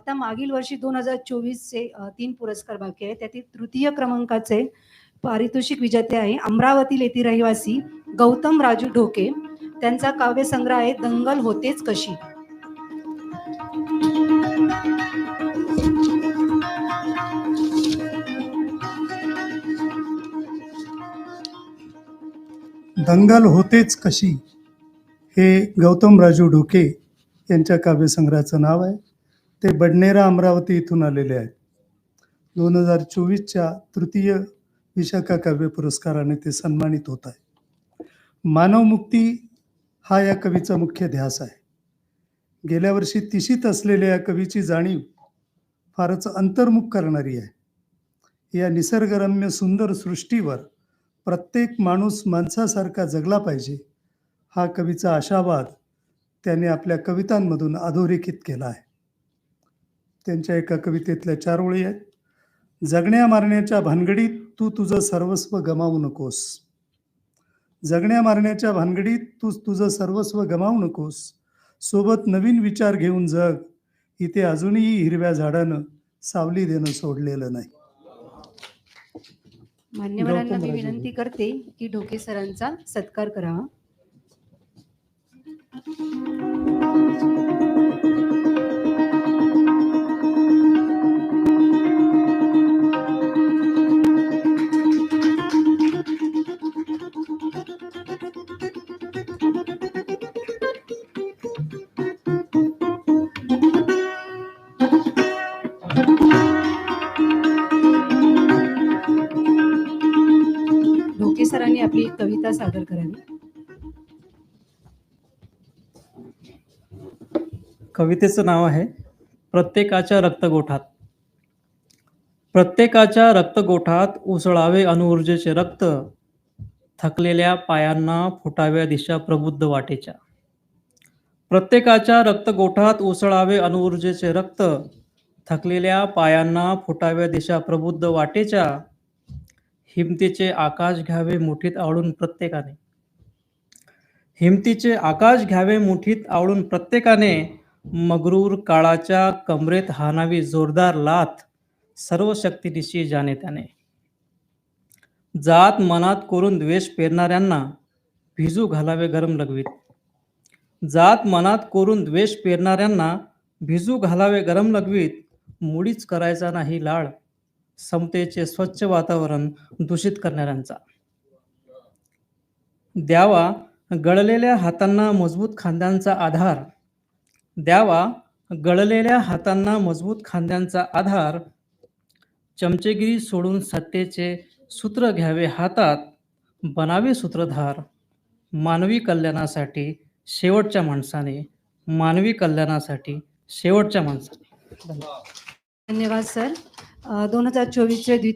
आता मागील वर्षी 2024चे 3 पुरस्कार बाकी आहेत. त्यातील तृतीय क्रमांकाचे पारितोषिक विजेते आहे अमरावती येथील रहिवासी गौतम राजू ढोके. त्यांचा काव्यसंग्रह आहे दंगल होतेच कशी. दंगल होतेच कशी हे गौतम राजू ढोके यांच्या काव्यसंग्रहाचं नाव आहे. ते बडनेरा अमरावती इथून आलेले आहेत. 2024च्या तृतीय विशाखा काव्य पुरस्काराने ते सन्मानित होत आहे. मानवमुक्ती हा या कवीचा मुख्य ध्यास आहे. गेल्या वर्षी तिशीत असलेल्या या कवीची जाणीव फारच अंतर्मुख करणारी आहे. या निसर्गरम्य सुंदर सृष्टीवर प्रत्येक माणूस माणसासारखा जगला पाहिजे हा कवीचा आशावाद त्याने आपल्या कवितांमधून अधोरेखित केला आहे. त्यांच्या एका कवितेतल्या 4 ओळी आहेत. जगण्या मारण्याच्या भानगडीत तू तुझं सर्वस्व गमावू नकोस. जगण्या मारण्याच्या भानगडीत तू तुझं सर्वस्व गमावू नकोस. सोबत नवीन विचार घेऊन जग. इथे अजूनही हिरव्या झाडानं सावली देणं सोडलेलं नाही. मान्यवरांना मी विनंती करते की ढोके सरांचा सत्कार करावा. ढोके सरांनी आपली कविता सादर करावी. कवितेचं नाव आहे प्रत्येकाच्या रक्तगोठात. प्रत्येकाच्या रक्तगोठात उसळावे अणुऊर्जेचे रक्त. थकलेल्या पायांना फुटाव्या दिशा प्रबुद्ध वाटेच्या. प्रत्येकाच्या रक्तगोठात उसळावे अणुऊर्जेचे रक्त. थकलेल्या पायांना फुटाव्या दिशा प्रबुद्ध वाटेच्या. हिमतीचे आकाश घ्यावे मुठीत आवळून प्रत्येकाने. हिमतीचे आकाश घ्यावे मुठीत आवळून प्रत्येकाने. मगरूर काळाच्या कमरेत हाणावी जोरदार लाथ. सर्व शक्तीनिशी जाणे त्याने. जात मनात कोरून द्वेष पेरणाऱ्यांना भिजू घालावे गरम लघवीत. जात मनात कोरून द्वेष पेरणाऱ्यांना भिजू घालावे गरम लघवीत. मुळीच करायचा नाही लाळ समतेचे स्वच्छ वातावरण दूषित करणाऱ्यांचा. द्यावा गळलेल्या हातांना मजबूत खांद्यांचा आधार. द्यावा गळलेल्या हातांना मजबूत खांद्यांचा आधार. चमचेगिरी सोडून सत्तेचे सूत्र घ्यावे हातात. बनावे सूत्रधार मानवी कल्याणासाठी शेवटच्या माणसाने. मानवी कल्याणासाठी शेवटच्या माणसाने. धन्यवाद सर. 2024चे